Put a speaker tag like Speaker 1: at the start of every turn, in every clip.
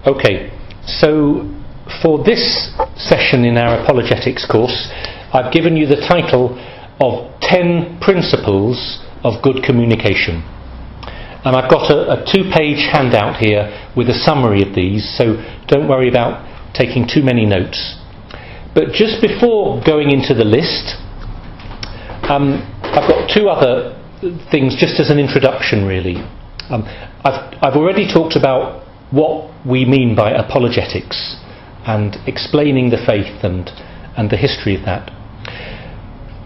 Speaker 1: Okay, so for this session in our apologetics course, I've given you the title of 10 Principles of Good Communication. And I've got a 2-page handout here with a summary of these, so don't worry about taking too many notes. But just before going into the list, I've got 2 other things just as an introduction, really. I've already talked about what we mean by apologetics and explaining the faith and the history of that.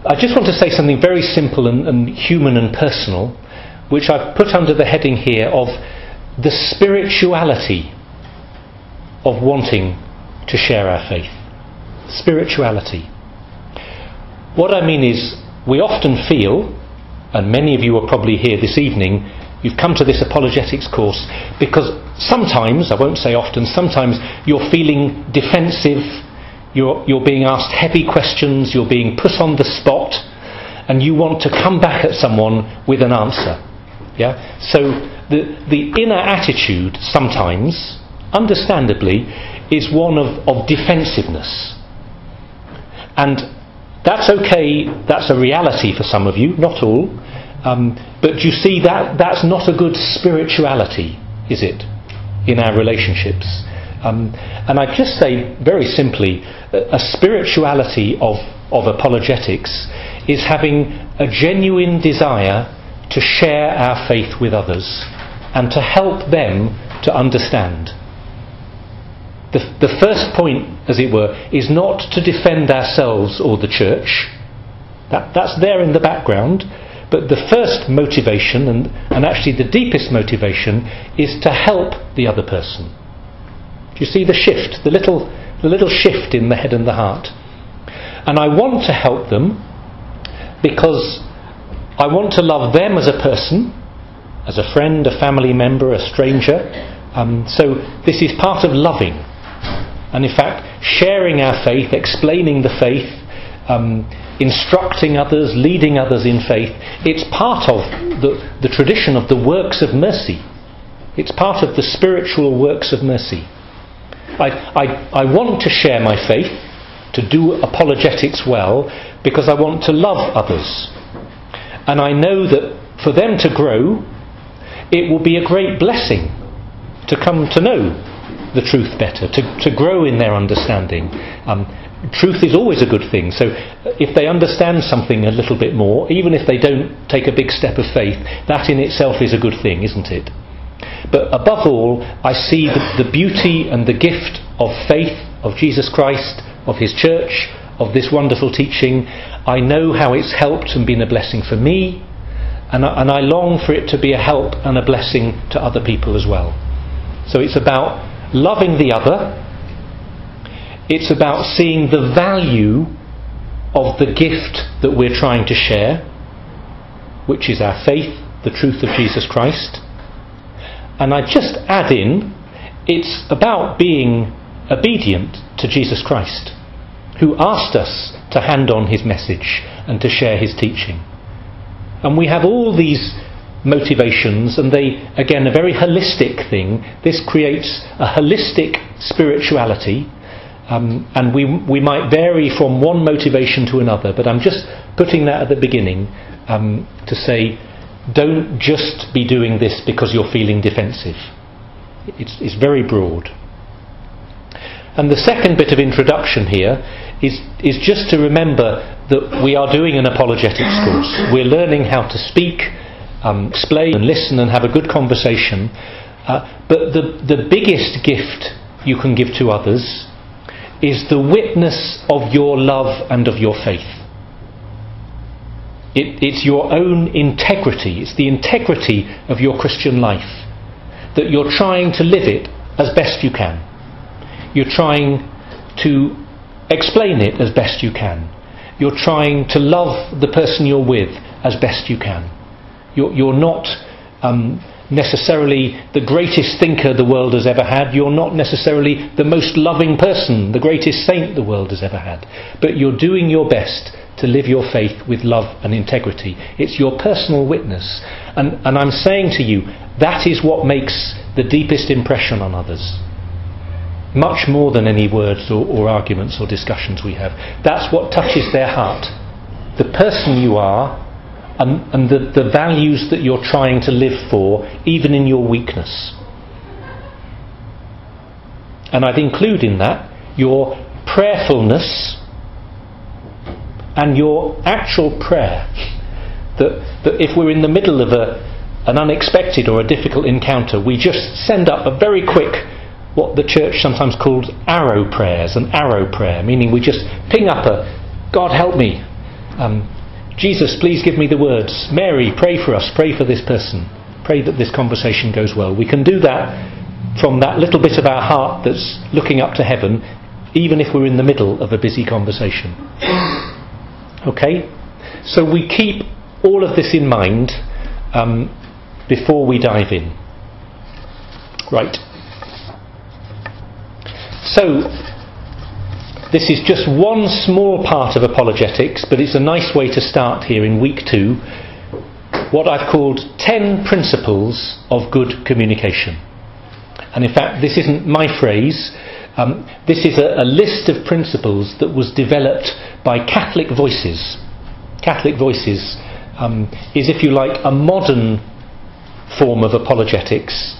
Speaker 1: I just want to say something very simple and human and personal, which I've put under the heading here of the spirituality of wanting to share our faith. Spirituality. What I mean is, we often feel, and many of you are probably here this evening, you've come to this apologetics course because sometimes, I won't say often, sometimes you're feeling defensive, you're being asked heavy questions, you're being put on the spot, and you want to come back at someone with an answer. Yeah? So the inner attitude sometimes, understandably, is one of defensiveness. And that's okay, that's a reality for some of you, not all. But you see, that's not a good spirituality, is it, in our relationships? And I just say very simply, a spirituality of apologetics is having a genuine desire to share our faith with others and to help them to understand. The first point, as it were, is not to defend ourselves or the church. That's there in the background. But the first motivation, and actually the deepest motivation, is to help the other person. Do you see the shift? The little shift in the head and the heart. And I want to help them because I want to love them as a person, as a friend, a family member, a stranger. So this is part of loving. And in fact, sharing our faith, explaining the faith, instructing others, leading others in faith, it's part of the tradition of the works of mercy. It's part of the spiritual works of mercy. I want to share my faith, to do apologetics well, because I want to love others. And I know that for them to grow, it will be a great blessing to come to know the truth better, to grow in their understanding. Truth is always a good thing, so if they understand something a little bit more, even if they don't take a big step of faith, that in itself is a good thing, isn't it? But above all, I see the beauty and the gift of faith, of Jesus Christ, of His church, of this wonderful teaching. I know how it's helped and been a blessing for me, and I long for it to be a help and a blessing to other people as well. So it's about loving the other. It's about seeing the value of the gift that we're trying to share, which is our faith, the truth of Jesus Christ. And I just add in, it's about being obedient to Jesus Christ, who asked us to hand on His message and to share His teaching. And we have all these motivations, and they, again, a very holistic thing. This creates a holistic spirituality. And we might vary from one motivation to another, but I'm just putting that at the beginning to say, don't just be doing this because you're feeling defensive. It's very broad. And the second bit of introduction here is just to remember that we are doing an apologetics course. We're learning how to speak, explain and listen and have a good conversation. But the biggest gift you can give to others is the witness of your love and of your faith. It's your own integrity. It's the integrity of your Christian life, that you're trying to live it as best you can. You're trying to explain it as best you can. You're trying to love the person you're with as best you can. You're not necessarily the greatest thinker the world has ever had. You're not necessarily the most loving person, the greatest saint the world has ever had. But you're doing your best to live your faith with love and integrity. It's your personal witness. And I'm saying to you, that is what makes the deepest impression on others. much more than any words or arguments or discussions we have. That's what touches their heart. The person you are and the values that you're trying to live for, even in your weakness. And I'd include in that your prayerfulness and your actual prayer. That if we're in the middle of an unexpected or a difficult encounter, we just send up a very quick, what the church sometimes calls arrow prayers, an arrow prayer, meaning we just ping up a, God help me, Jesus please give me the words, Mary pray for us, pray for this person, pray that this conversation goes well. We can do that from that little bit of our heart that's looking up to heaven, even if we're in the middle of a busy conversation. Okay? So we keep all of this in mind before we dive in. Right. So, this is just one small part of apologetics, but it's a nice way to start here in week 2, what I've called 10 principles of good communication. And in fact, this isn't my phrase. This is a list of principles that was developed by Catholic Voices. Catholic Voices is, if you like, a modern form of apologetics.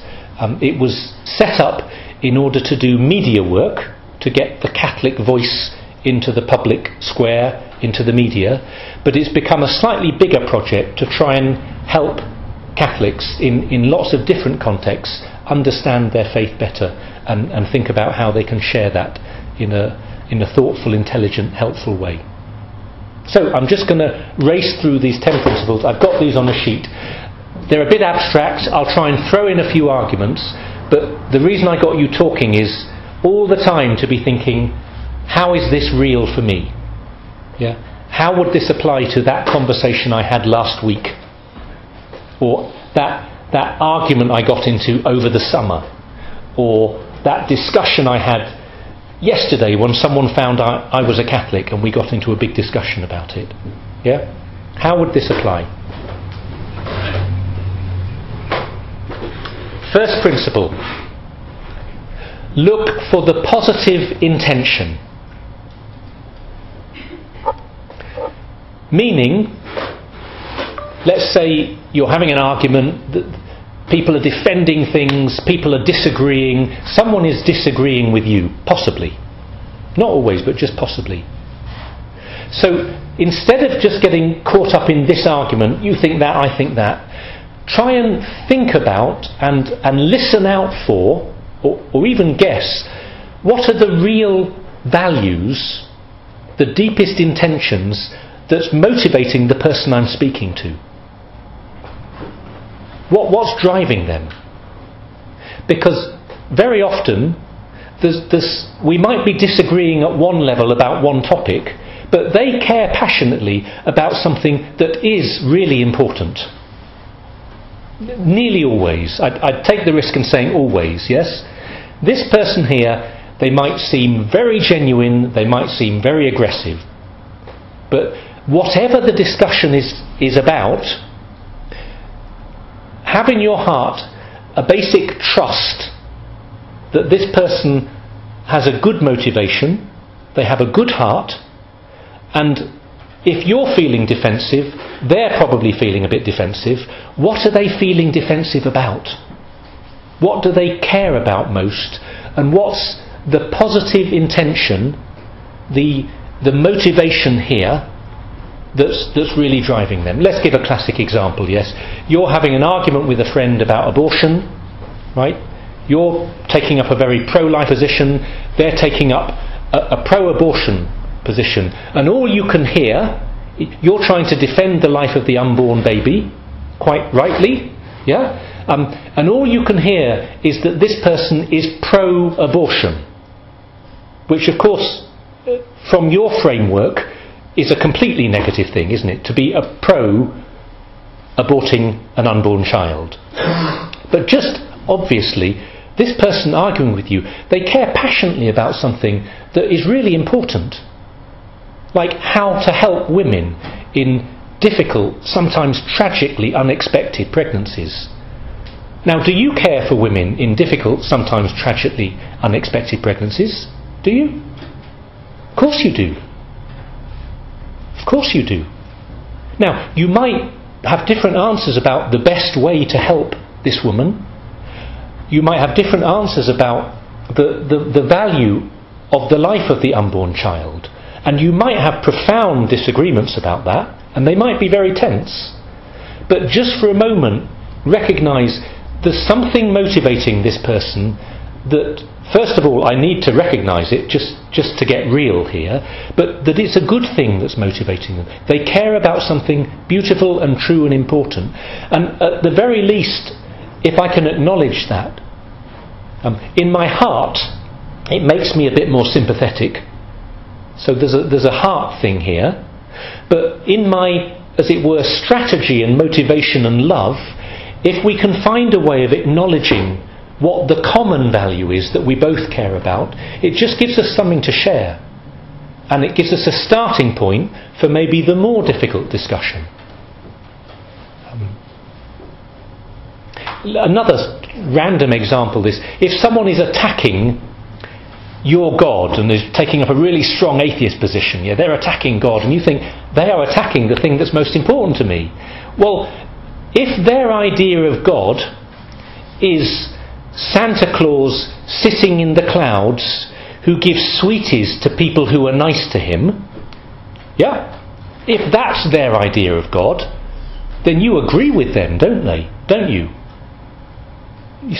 Speaker 1: It was set up in order to do media work, to get the Catholic voice into the public square, into the media, but it's become a slightly bigger project to try and help Catholics in lots of different contexts understand their faith better and think about how they can share that in a thoughtful, intelligent, helpful way. So I'm just going to race through these 10 principles. I've got these on a sheet. They're a bit abstract. I'll try and throw in a few arguments, but the reason I got you talking is all the time to be thinking, how is this real for me? Yeah? How would this apply to that conversation I had last week? Or that argument I got into over the summer? Or that discussion I had yesterday when someone found I was a Catholic and we got into a big discussion about it? Yeah? How would this apply? First principle. Look for the positive intention. Meaning, let's say you're having an argument, that people are defending things, people are disagreeing, someone is disagreeing with you, possibly. Not always, but just possibly. So, instead of just getting caught up in this argument, you think that, I think that, try and think about and listen out for, or even guess, what are the real values, the deepest intentions that's motivating the person I'm speaking to? What's driving them? Because very often we might be disagreeing at one level about one topic, but they care passionately about something that is really important. Nearly always. I'd take the risk in saying always, yes? This person here, they might seem very genuine, they might seem very aggressive, but whatever the discussion is about, have in your heart a basic trust that this person has a good motivation, they have a good heart, and if you're feeling defensive, they're probably feeling a bit defensive. What are they feeling defensive about? What do they care about most? And what's the positive intention, the motivation here that's really driving them? Let's give a classic example, yes? You're having an argument with a friend about abortion, right? You're taking up a very pro-life position, they're taking up a pro-abortion position, and all you can hear, you're trying to defend the life of the unborn baby, quite rightly, yeah? And all you can hear is that this person is pro-abortion, which of course, from your framework, is a completely negative thing, isn't it? To be a pro-aborting an unborn child. But just obviously, this person arguing with you, they care passionately about something that is really important. Like how to help women in difficult, sometimes tragically unexpected pregnancies. Now, do you care for women in difficult, sometimes tragically unexpected pregnancies? Do you? Of course you do. Of course you do. Now, you might have different answers about the best way to help this woman. You might have different answers about the value of the life of the unborn child. And you might have profound disagreements about that, and they might be very tense. But just for a moment, recognise there's something motivating this person that, first of all, I need to recognise it just to get real here, but that it's a good thing that's motivating them. They care about something beautiful and true and important. And at the very least, if I can acknowledge that, in my heart, it makes me a bit more sympathetic. So there's a heart thing here. But in my, as it were, strategy and motivation and love, if we can find a way of acknowledging what the common value is that we both care about, it just gives us something to share. And it gives us a starting point for maybe the more difficult discussion. Another random example is, if someone is attacking your God and is taking up a really strong atheist position, they're attacking God, and you think they are attacking the thing that's most important to me. Well, if their idea of God is Santa Claus sitting in the clouds who gives sweeties to people who are nice to him, if that's their idea of God, then you agree with them, don't you?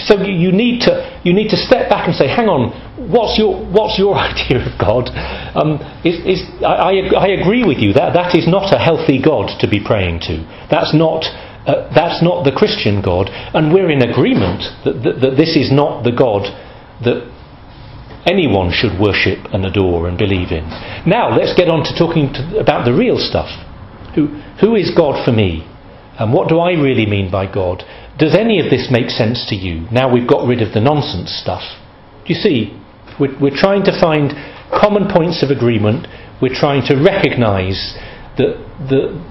Speaker 1: So you need to step back and say, hang on, what's your idea of God? I agree with you that is not a healthy God to be praying to. That's not the Christian God, and we're in agreement that this is not the God that anyone should worship and adore and believe in. Now let's get on to talking about the real stuff. Who is God for me? And what do I really mean by God? Does any of this make sense to you? Now we've got rid of the nonsense stuff. Do you see? We're trying to find common points of agreement. We're trying to recognise that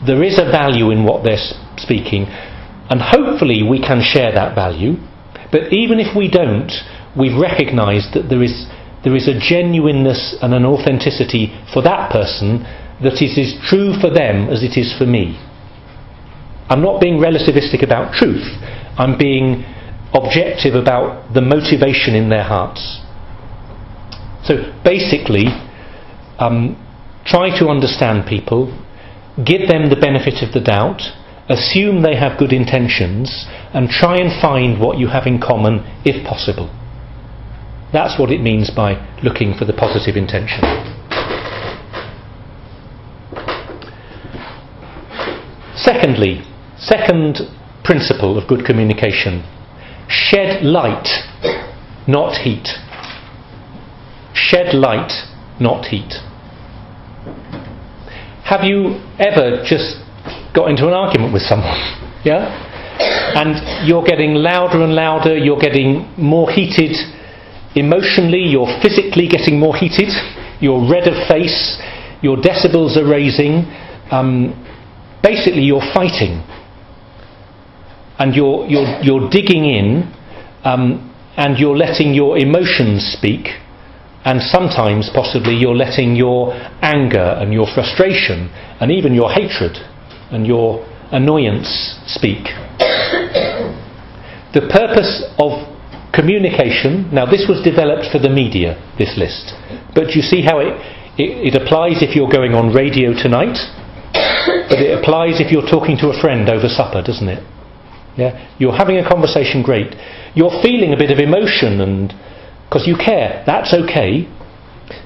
Speaker 1: there is a value in what they're speaking, and hopefully we can share that value. But even if we don't, we've recognised that there is a genuineness and an authenticity for that person that is as true for them as it is for me. I'm not being relativistic about truth. I'm being objective about the motivation in their hearts. So basically, try to understand people, give them the benefit of the doubt, assume they have good intentions, and try and find what you have in common if possible. That's what it means by looking for the positive intention. Secondly, second principle of good communication: shed light, not heat. Shed light, not heat. Have you ever just got into an argument with someone? And you're getting louder and louder, you're getting more heated emotionally, you're physically getting more heated, you're red of face, your decibels are raising, basically you're fighting. And you're digging in, and you're letting your emotions speak, and sometimes possibly you're letting your anger and your frustration and even your hatred and your annoyance speak. The purpose of communication, now this was developed for the media, this list, but you see how it applies if you're going on radio tonight, but it applies if you're talking to a friend over supper, doesn't it? You're having a conversation, great. You're feeling a bit of emotion, and because you care, that's okay.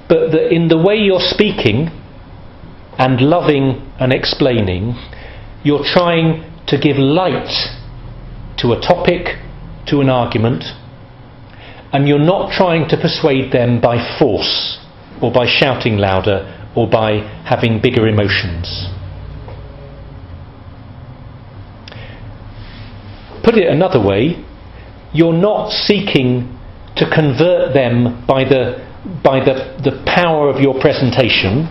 Speaker 1: But in the way you're speaking and loving and explaining, you're trying to give light to a topic, to an argument, and you're not trying to persuade them by force or by shouting louder or by having bigger emotions. Put it another way, you're not seeking to convert them by the power of your presentation.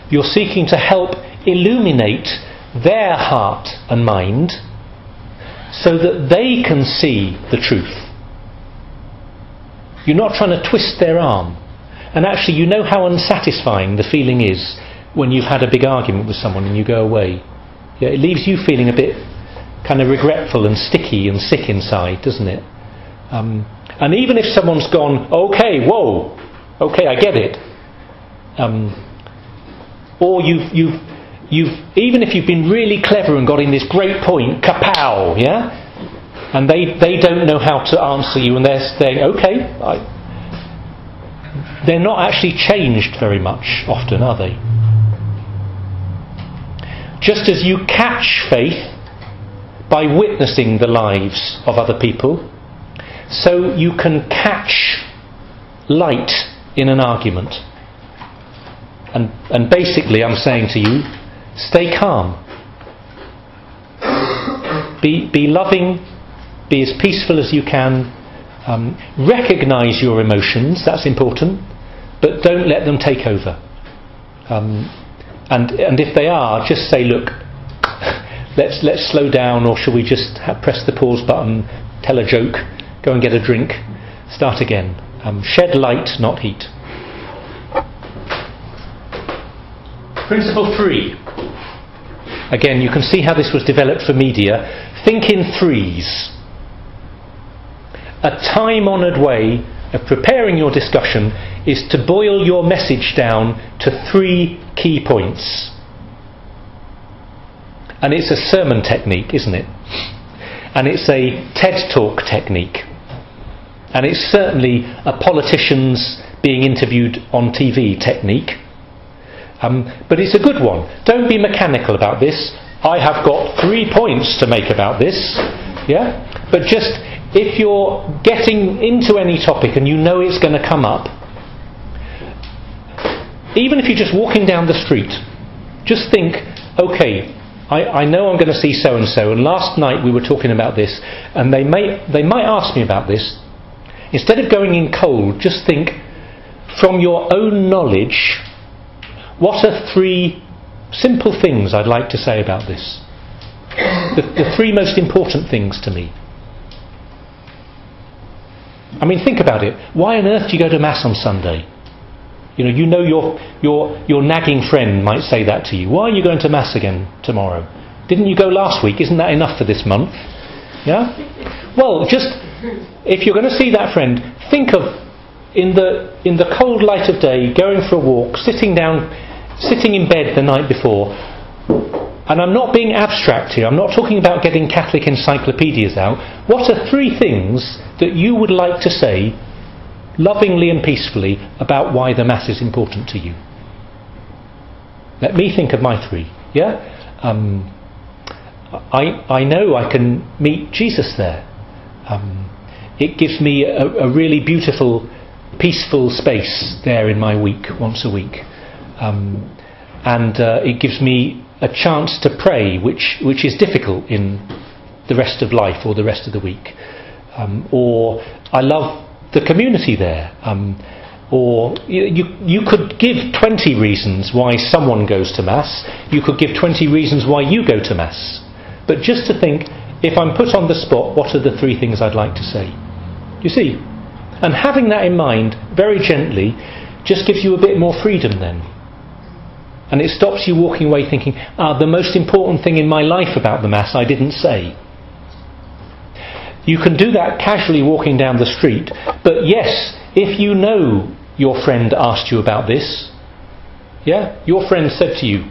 Speaker 1: You're seeking to help illuminate their heart and mind, so that they can see the truth. You're not trying to twist their arm. And actually, you know how unsatisfying the feeling is when you've had a big argument with someone and you go away. Yeah, it leaves you feeling a bit kind of regretful and sticky and sick inside, doesn't it? And even if someone's gone, okay, whoa, okay, I get it. Or you've even if you've been really clever and got in this great point, kapow, yeah? And they don't know how to answer you, and they're saying, okay, they're not actually changed very much often, are they? Just as you catch faith by witnessing the lives of other people, so you can catch light in an argument. And basically I'm saying to you, stay calm. Be loving, be as peaceful as you can. Recognise your emotions, that's important, but don't let them take over. And if they are, just say, look, let's slow down, or shall we just press the pause button, tell a joke, go and get a drink, start again. Shed light, not heat. Principle 3. Again, you can see how this was developed for media. Think in threes. A time-honoured way of preparing your discussion is to boil your message down to 3 key points. And it's a sermon technique, isn't it? And it's a TED Talk technique. And it's certainly a politician's being interviewed on TV technique. But it's a good one. Don't be mechanical about this. I have got 3 points to make about this. Yeah? But just, if you're getting into any topic and you know it's going to come up, even if you're just walking down the street, just think, okay, I know I'm going to see so-and-so, and last night we were talking about this, and they might ask me about this. Instead of going in cold, just think, from your own knowledge, what are 3 simple things I'd like to say about this? The 3 most important things to me. I mean, think about it. Why on earth do you go to Mass on Sunday? You know your nagging friend might say that to you. Why are you going to Mass again tomorrow? Didn't you go last week? Isn't that enough for this month? Yeah? Well, just, if you're going to see that friend, think of, in the cold light of day, going for a walk, sitting in bed the night before. And I'm not being abstract here. I'm not talking about getting Catholic encyclopedias out. What are 3 things that you would like to say, lovingly and peacefully, about why the Mass is important to you? Let me think of my 3. Yeah? I know I can meet Jesus there. It gives me a really beautiful, peaceful space there in my week, once a week. And it gives me a chance to pray, which is difficult in the rest of life or the rest of the week. Or I love the community there. Or you could give 20 reasons why someone goes to Mass. You could give 20 reasons why you go to Mass. But just to think, if I'm put on the spot, what are the 3 things I'd like to say? You see? And having that in mind, very gently, just gives you a bit more freedom then. And it stops you walking away thinking, the most important thing in my life about the Mass I didn't say. You can do that casually walking down the street, but yes, if you know your friend asked you about this, yeah, your friend said to you,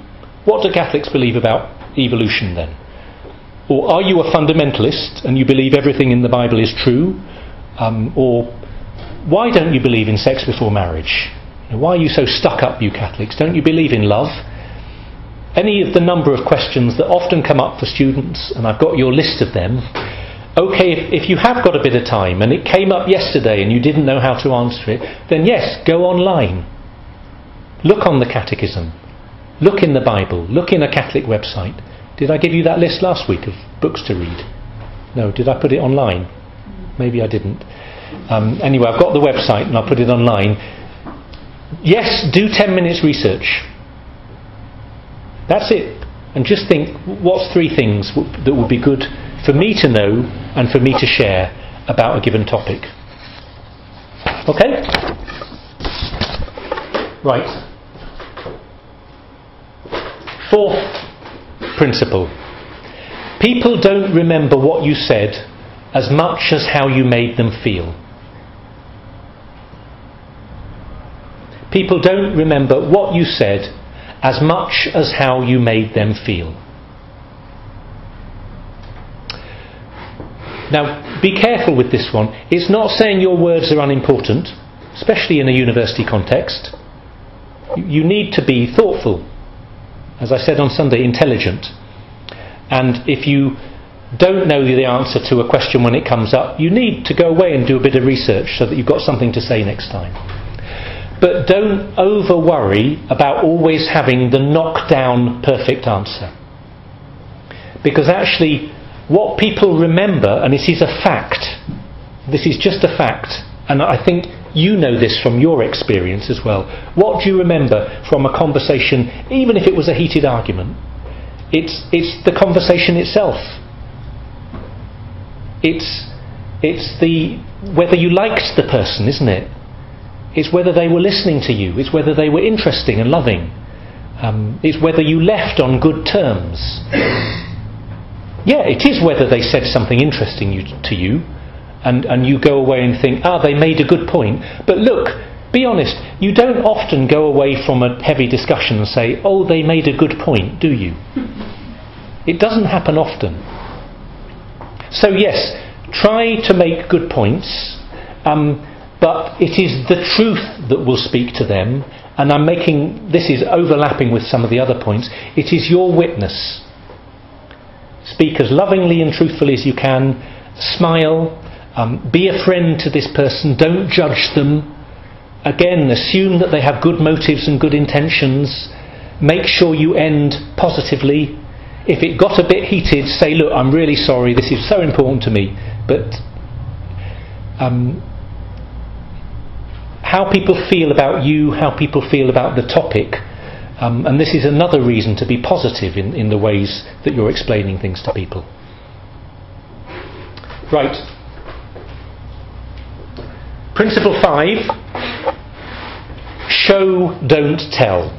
Speaker 1: what do Catholics believe about evolution then? Or are you a fundamentalist and you believe everything in the Bible is true? Or why don't you believe in sex before marriage? Why are you so stuck up, you Catholics? Don't you believe in love? Any of the number of questions that often come up for students, and I've got your list of them. Okay, if you have got a bit of time and it came up yesterday and you didn't know how to answer it, then yes, go online. Look on the Catechism. Look in the Bible. Look in a Catholic website. Did I give you that list last week of books to read? No, did I put it online? Maybe I didn't. Anyway, I've got the website and I'll put it online. Yes, do 10 minutes research. That's it. And just think, what's 3 things that would be good for me to know and for me to share about a given topic. Okay? Right. Fourth principle. People don't remember what you said as much as how you made them feel. People don't remember what you said as much as how you made them feel. Now, be careful with this one. It's not saying your words are unimportant, especially in a university context. You need to be thoughtful, as I said on Sunday, intelligent. And if you don't know the answer to a question when it comes up, you need to go away and do a bit of research so that you've got something to say next time. But don't over worry about always having the knockdown perfect answer. Because actually, what people remember, and this is a fact, this is just a fact, and I think you know this from your experience as well. What do you remember from a conversation, even if it was a heated argument? It's the conversation itself. It's the whether you liked the person, isn't it? It's whether they were listening to you. It's whether they were interesting and loving. It's whether you left on good terms. Yeah, it is whether they said something interesting to you, and you go away and think, they made a good point. But look, be honest, you don't often go away from a heavy discussion and say, they made a good point, do you? It doesn't happen often. So yes, try to make good points, but it is the truth that will speak to them, and this is overlapping with some of the other points. It is your witness. Speak as lovingly and truthfully as you can. Smile. Be a friend to this person. Don't judge them. Again, assume that they have good motives and good intentions. Make sure you end positively. If it got a bit heated, say, look, I'm really sorry, this is so important to me. But how people feel about you, how people feel about the topic, and this is another reason to be positive in the ways that you're explaining things to people. Right. Principle 5. Show, don't tell.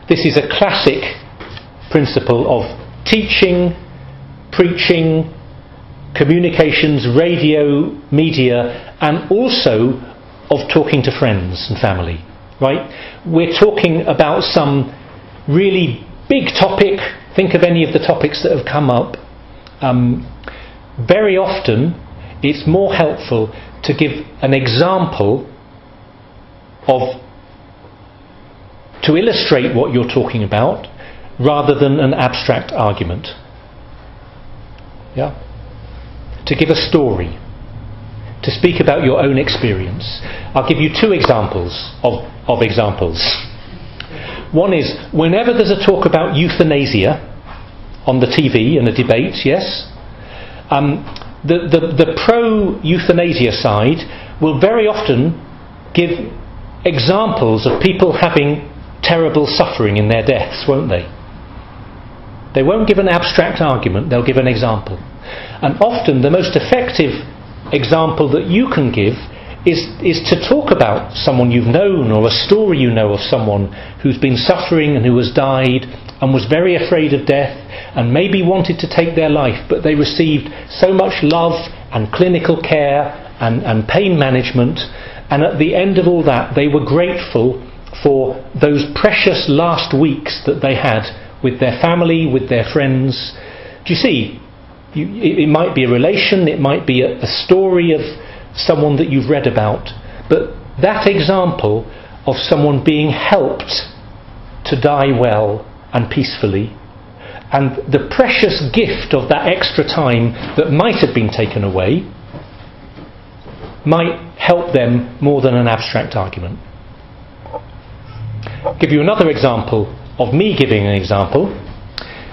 Speaker 1: This is a classic principle of teaching, preaching, communications, radio, media, and also of talking to friends and family. Right? We're talking about some really big topic. Think of any of the topics that have come up. Very often it's more helpful to give an example to illustrate what you're talking about rather than an abstract argument. Yeah? To give a story. To speak about your own experience. I'll give you 2 examples of examples. One is, whenever there's a talk about euthanasia on the TV in a debate, yes, the pro-euthanasia side will very often give examples of people having terrible suffering in their deaths, won't they? They won't give an abstract argument, they'll give an example. And often the most effective example that you can give is to talk about someone you've known, or a story you know of someone who's been suffering and who has died and was very afraid of death and maybe wanted to take their life, but they received so much love and clinical care and pain management, and at the end of all that they were grateful for those precious last weeks that they had with their family, with their friends. Do you see? It might be a relation, it might be a story of someone that you've read about, but that example of someone being helped to die well and peacefully, and the precious gift of that extra time that might have been taken away, might help them more than an abstract argument. I'll give you another example of me giving an example,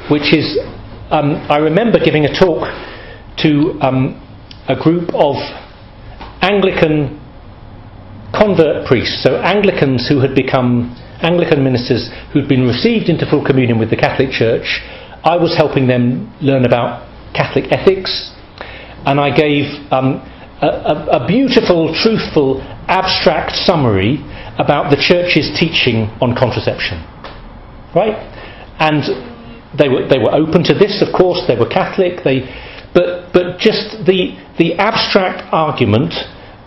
Speaker 1: which is I remember giving a talk to a group of Anglican convert priests, so Anglicans who had become Anglican ministers who'd been received into full communion with the Catholic Church, I was helping them learn about Catholic ethics, and I gave a beautiful, truthful, abstract summary about the Church's teaching on contraception. Right? And they were open to this, of course. They were Catholic. But just the abstract argument,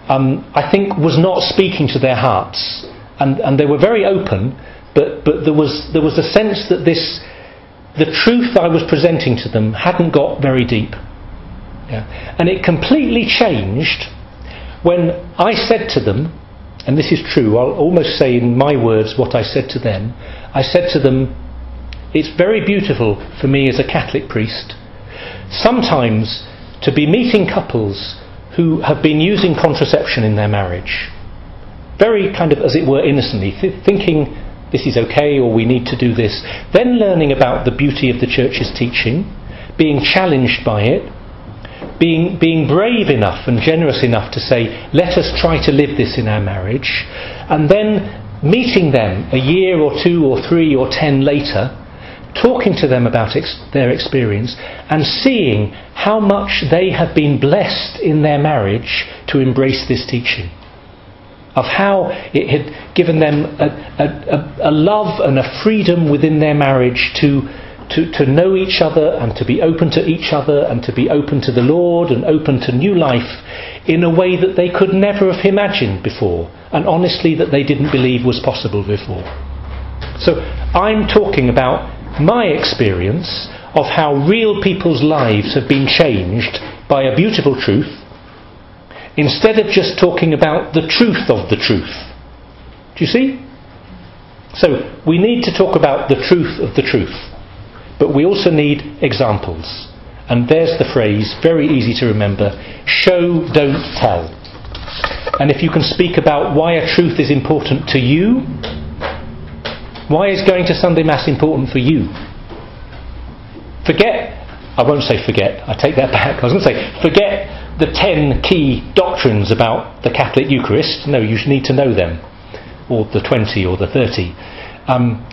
Speaker 1: I think, was not speaking to their hearts, and they were very open. But there was a sense that the truth I was presenting to them hadn't got very deep. Yeah. And it completely changed when I said to them, and this is true, I'll almost say in my words what I said to them. I said to them, it's very beautiful for me as a Catholic priest sometimes to be meeting couples who have been using contraception in their marriage, very kind of, as it were, innocently, thinking this is okay or we need to do this, then learning about the beauty of the Church's teaching, being challenged by it, being brave enough and generous enough to say, let us try to live this in our marriage, and then meeting them a year or 2 or 3 or 10 later, talking to them about their experience and seeing how much they have been blessed in their marriage to embrace this teaching, of how it had given them a love and a freedom within their marriage to know each other and to be open to each other and to be open to the Lord and open to new life in a way that they could never have imagined before, and honestly that they didn't believe was possible before. So I'm talking about my experience of how real people's lives have been changed by a beautiful truth, instead of just talking about the truth of the truth. Do you see? So we need to talk about the truth of the truth, but we also need examples. And there's the phrase, very easy to remember, show, don't tell. And if you can speak about why a truth is important to you, why is going to Sunday Mass important for you? I won't say forget, I take that back. I was going to say, forget the 10 key doctrines about the Catholic Eucharist. No, you need to know them. Or the 20 or the 30.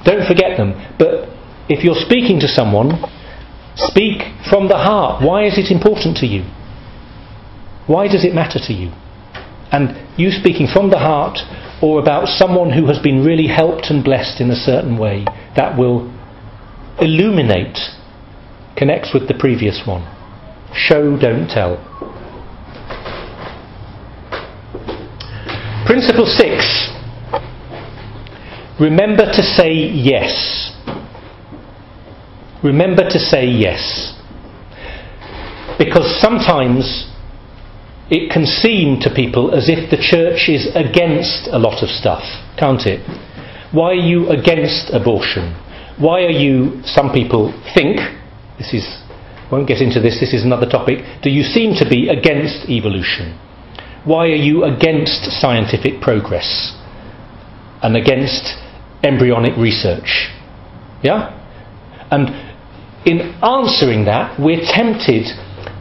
Speaker 1: Don't forget them. But if you're speaking to someone, speak from the heart. Why is it important to you? Why does it matter to you? And you speaking from the heart, or about someone who has been really helped and blessed in a certain way, that will illuminate, connects with the previous one. Show, don't tell. Principle 6. Remember to say yes. Remember to say yes. Because sometimes it can seem to people as if the Church is against a lot of stuff, can't it? Why are you against abortion? Why are you, some people think, won't get into this is another topic, do you seem to be against evolution? Why are you against scientific progress and against embryonic research? Yeah? And in answering that, we're tempted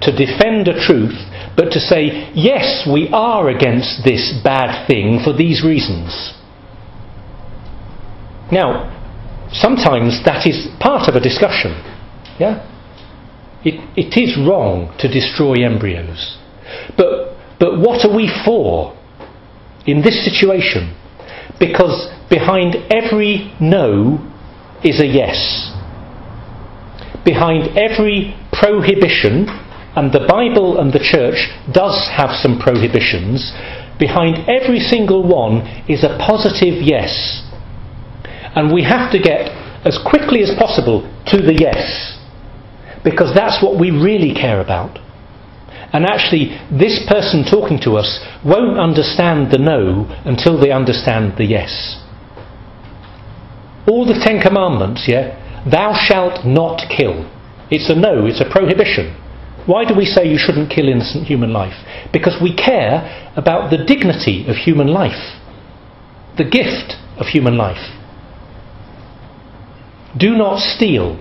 Speaker 1: to defend a truth, but to say, yes, we are against this bad thing for these reasons. Now, sometimes that is part of a discussion. Yeah? It is wrong to destroy embryos. But what are we for in this situation? Because behind every no is a yes. Behind every prohibition, and the Bible and the Church does have some prohibitions, behind every single one is a positive yes. And we have to get as quickly as possible to the yes, because that's what we really care about. And actually, this person talking to us won't understand the no until they understand the yes. All the 10 Commandments, yeah? Thou shalt not kill. It's a no, it's a prohibition. Why do we say you shouldn't kill innocent human life? Because we care about the dignity of human life, the gift of human life. Do not steal.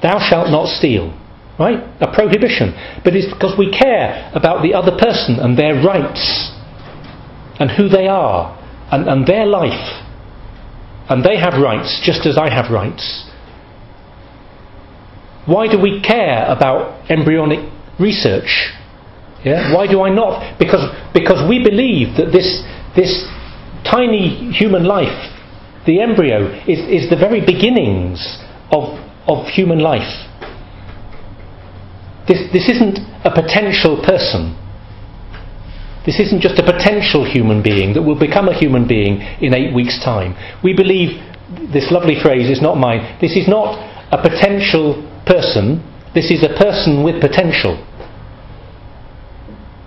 Speaker 1: Thou shalt not steal. Right? A prohibition. But it's because we care about the other person and their rights and who they are and their life. And they have rights just as I have rights. Why do we care about embryonic research? Yeah? Why do I not? Because we believe that this tiny human life, the embryo, is the very beginnings of human life. This isn't a potential person. This isn't just a potential human being that will become a human being in 8 weeks' time. We believe, this lovely phrase is not mine, this is not a potential person, this is a person with potential.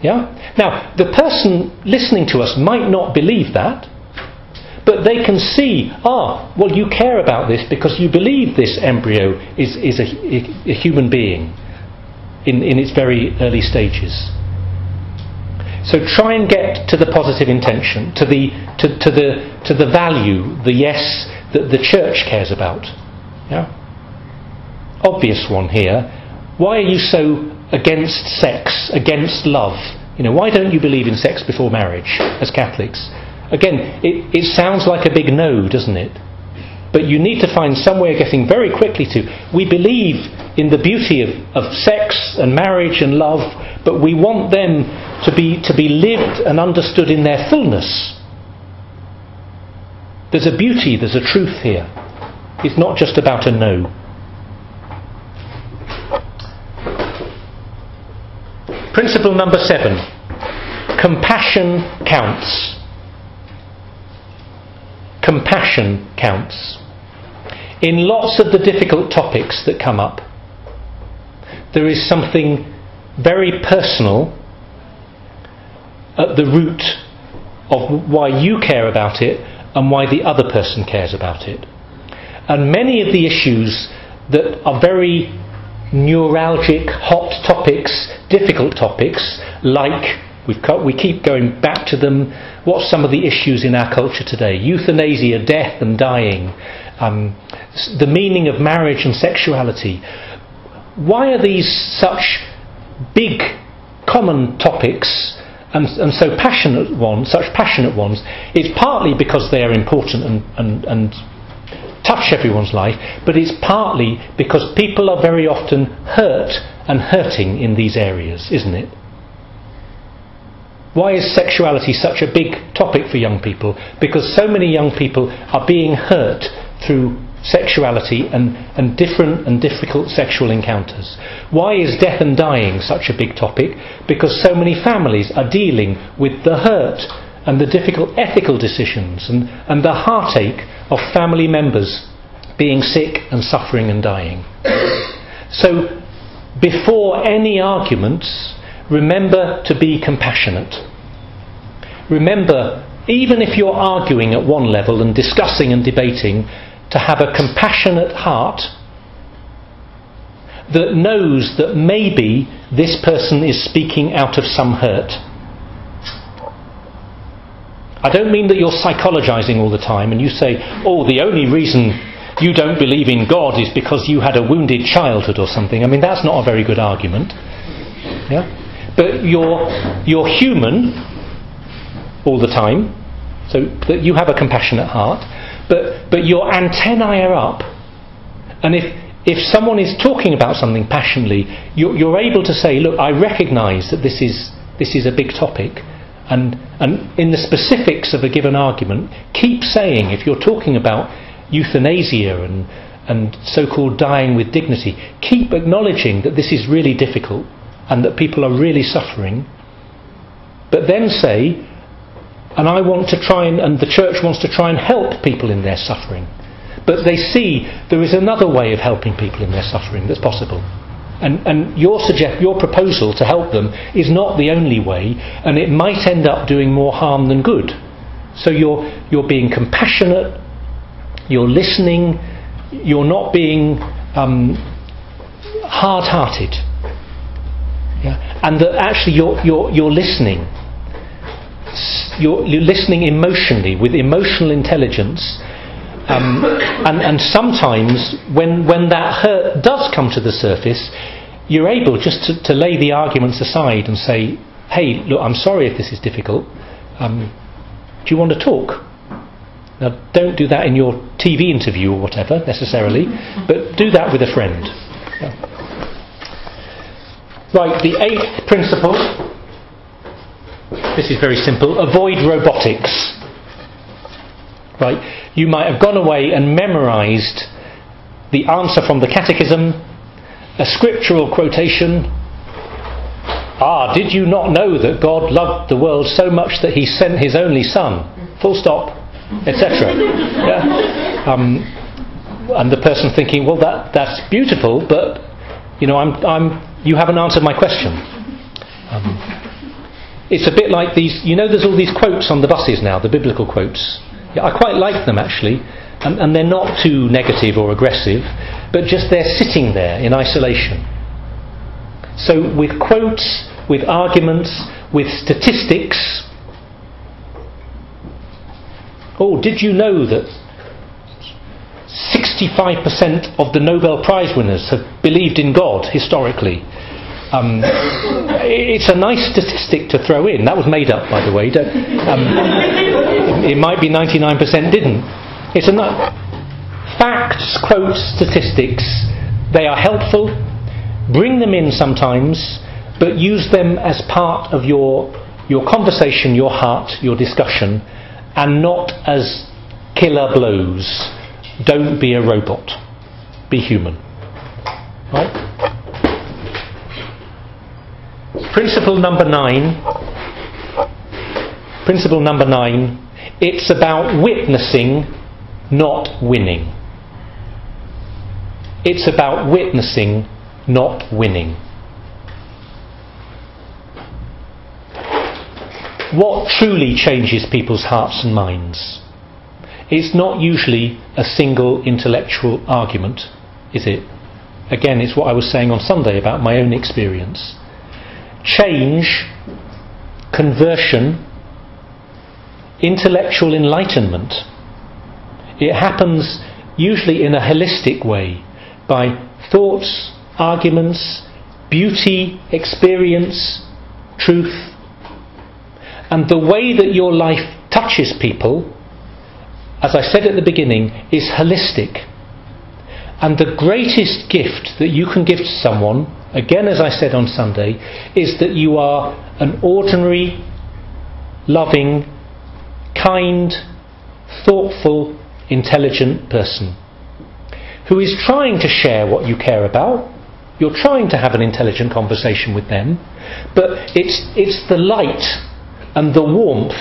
Speaker 1: Yeah? Now, the person listening to us might not believe that, but they can see, well, you care about this because you believe this embryo is a human being in its very early stages. So try and get to the positive intention, to the value, the yes that the church cares about. Yeah? Obvious one here. Why are you so against sex, against love? Why don't you believe in sex before marriage as Catholics? Again, it sounds like a big no, doesn't it? But you need to find some way of getting very quickly to, we believe in the beauty of sex and marriage and love, but we want them to be lived and understood in their fullness. There's a beauty, there's a truth here. It's not just about a no. Principle number 7. Compassion counts. Compassion counts. In lots of the difficult topics that come up, there is something very personal at the root of why you care about it and why the other person cares about it. And many of the issues that are very neuralgic, hot topics, difficult topics, like, we keep going back to them, what's some of the issues in our culture today? Euthanasia, death and dying, the meaning of marriage and sexuality. Why are these such big, common topics and so passionate ones, such passionate ones? It's partly because they are important and touch everyone's life, but it's partly because people are very often hurt and hurting in these areas, isn't it? Why is sexuality such a big topic for young people? Because so many young people are being hurt through sexuality and different and difficult sexual encounters. Why is death and dying such a big topic? Because so many families are dealing with the hurt and the difficult ethical decisions and the heartache of family members being sick and suffering and dying. So before any arguments, remember to be compassionate. Remember, even if you're arguing at one level and discussing and debating, to have a compassionate heart that knows that maybe this person is speaking out of some hurt. I don't mean that you're psychologizing all the time and you say, the only reason you don't believe in God is because you had a wounded childhood or something. I mean, that's not a very good argument. Yeah? But you're human all the time, so that you have a compassionate heart, but your antennae are up, and if someone is talking about something passionately, you're able to say, look, I recognise that this is a big topic, and in the specifics of a given argument, keep saying, if you're talking about euthanasia and so-called dying with dignity, keep acknowledging that this is really difficult and that people are really suffering, but then say, and I want to try and the church wants to try and help people in their suffering. But they see there is another way of helping people in their suffering that's possible. And your proposal to help them is not the only way, and it might end up doing more harm than good. So you're being compassionate, you're listening, you're not being hard-hearted. Yeah? And that actually you're listening. You're listening emotionally, with emotional intelligence, and sometimes when that hurt does come to the surface, you're able just to lay the arguments aside and say, hey, look, I'm sorry if this is difficult, do you want to talk? Now, don't do that in your TV interview or whatever necessarily, but do that with a friend. Right, the 8th principle. This is very simple. Avoid robotics. Right, you might have gone away and memorised the answer from the catechism, a scriptural quotation. Did you not know that God loved the world so much that he sent his only son? Full stop, etc. Yeah? And the person thinking, well, that's beautiful, but you haven't answered my question. It's a bit like these. There's all these quotes on the buses now, the biblical quotes. Yeah, I quite like them actually, and they're not too negative or aggressive, but just they're sitting there in isolation. So with quotes, with arguments, with statistics. Did you know that 65% of the Nobel Prize winners have believed in God historically? It's a nice statistic to throw in. That was made up, by the way. It might be 99% didn't. Facts, quotes, statistics, they are helpful. Bring them in sometimes, but use them as part of your conversation, your heart, your discussion, and not as killer blows. Don't be a robot. Be human. Right? Principle number 9. Principle number 9. It's about witnessing, not winning. It's about witnessing, not winning. What truly changes people's hearts and minds? It's not usually a single intellectual argument, is it? Again, it's what I was saying on Sunday about my own experience. Change, conversion, intellectual enlightenment, it happens usually in a holistic way, by thoughts, arguments, beauty, experience, truth. And the way that your life touches people, as I said at the beginning, is holistic. And the greatest gift that you can give to someone, again as I said on Sunday, is that you are an ordinary, loving, kind, thoughtful, intelligent person who is trying to share what you care about. You're trying to have an intelligent conversation with them, but it's the light and the warmth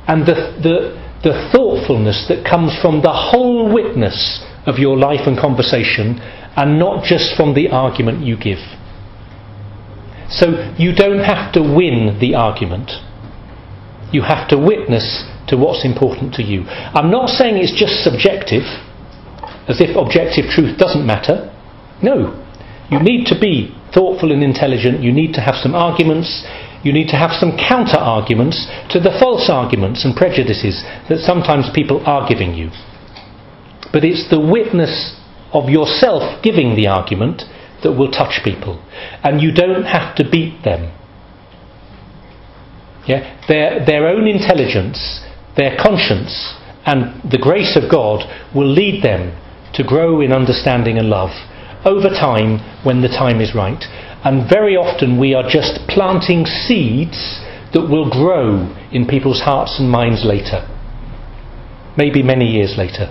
Speaker 1: and the thoughtfulness that comes from the whole witness of your life and conversation, and not just from the argument you give. So you don't have to win the argument. You have to witness to what's important to you. I'm not saying it's just subjective, as if objective truth doesn't matter. No. You need to be thoughtful and intelligent. You need to have some arguments. You need to have some counter-arguments to the false arguments and prejudices that sometimes people are giving you. But it's the witness of yourself giving the argument that will touch people. And you don't have to beat them. Yeah? Their own intelligence, their conscience, and the grace of God will lead them to grow in understanding and love over time when the time is right. And very often we are just planting seeds that will grow in people's hearts and minds later. Maybe many years later.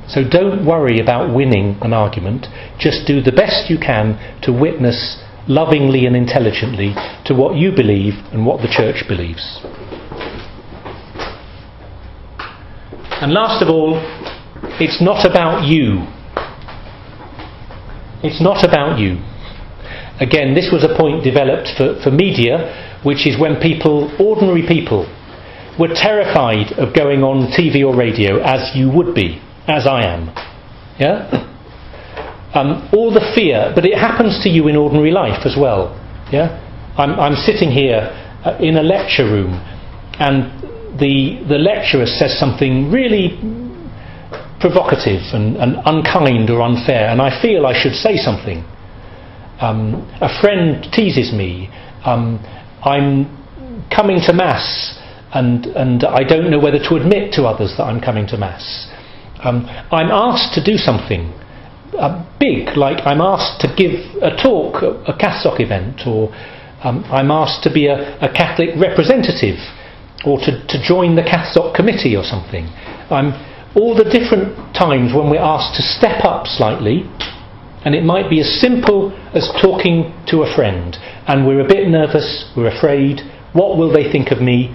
Speaker 1: So don't worry about winning an argument. Just do the best you can to witness lovingly and intelligently to what you believe and what the church believes. And last of all, it's not about you. It's not about you. Again, this was a point developed for media, which is when people, ordinary people, were terrified of going on TV or radio, as you would be, as I am. Yeah? All the fear, but it happens to you in ordinary life as well. Yeah? I'm sitting here in a lecture room, and the lecturer says something really provocative and unkind or unfair, and I feel I should say something. A friend teases me. I'm coming to Mass, and I don't know whether to admit to others that I'm coming to Mass. I'm asked to do something big, like I'm asked to give a talk at a Catholic event, or I'm asked to be a Catholic representative, or to join the Catholic committee or something. All the different times when we're asked to step up slightly, and it might be as simple as talking to a friend, and we're a bit nervous, we're afraid, what will they think of me?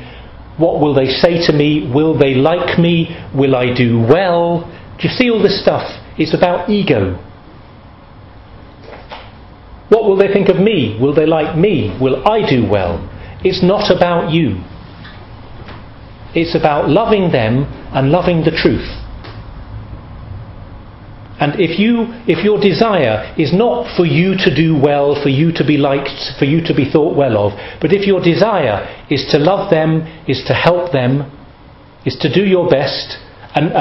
Speaker 1: What will they say to me? Will they like me? Will I do well? Do you see all this stuff? It's about ego. What will they think of me? Will they like me? Will I do well? It's not about you. It's about loving them and loving the truth. And if your desire is not for you to do well, for you to be liked, for you to be thought well of, but if your desire is to love them, is to help them, is to do your best, and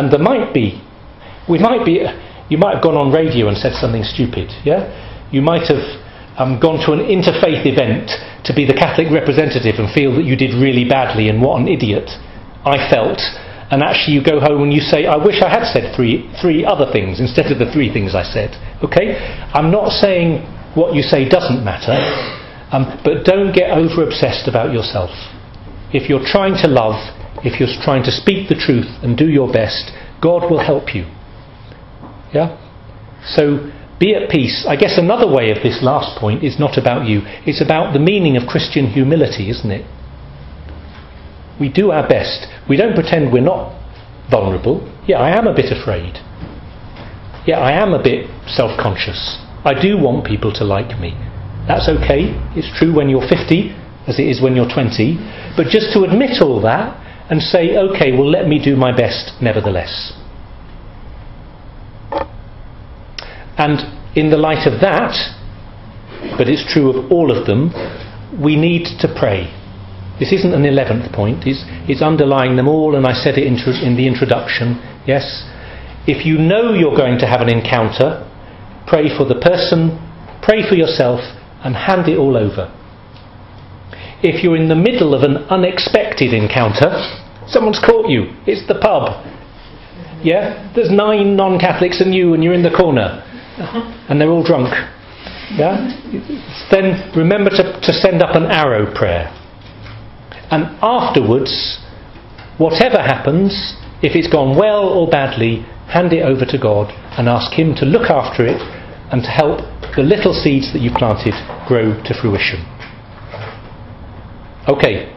Speaker 1: you might have gone on radio and said something stupid, yeah? You might have gone to an interfaith event to be the Catholic representative and feel that you did really badly and what an idiot I felt. And actually you go home and you say, I wish I had said three other things instead of the 3 things I said. Okay? I'm not saying what you say doesn't matter, but don't get over-obsessed about yourself. If you're trying to love, if you're trying to speak the truth and do your best, God will help you. Yeah? So be at peace. I guess another way of this last point is not about you. It's about the meaning of Christian humility, isn't it? We do our best. We don't pretend we're not vulnerable. Yeah, I am a bit afraid. Yeah, I am a bit self-conscious. I do want people to like me. That's okay. It's true when you're 50 as it is when you're 20. But just to admit all that and say, okay, well, let me do my best nevertheless. And in the light of that, but it's true of all of them, we need to pray. This isn't an 11th point, it's underlying them all, and I said it in the introduction, yes. If you know you're going to have an encounter, pray for the person, pray for yourself, and hand it all over. If you're in the middle of an unexpected encounter, someone's caught you, it's the pub. Yeah? There's 9 non-Catholics and you're in the corner, and they're all drunk. Yeah? Then remember to send up an arrow prayer. And afterwards, whatever happens, if it's gone well or badly, hand it over to God and ask Him to look after it and to help the little seeds that you planted grow to fruition. Okay.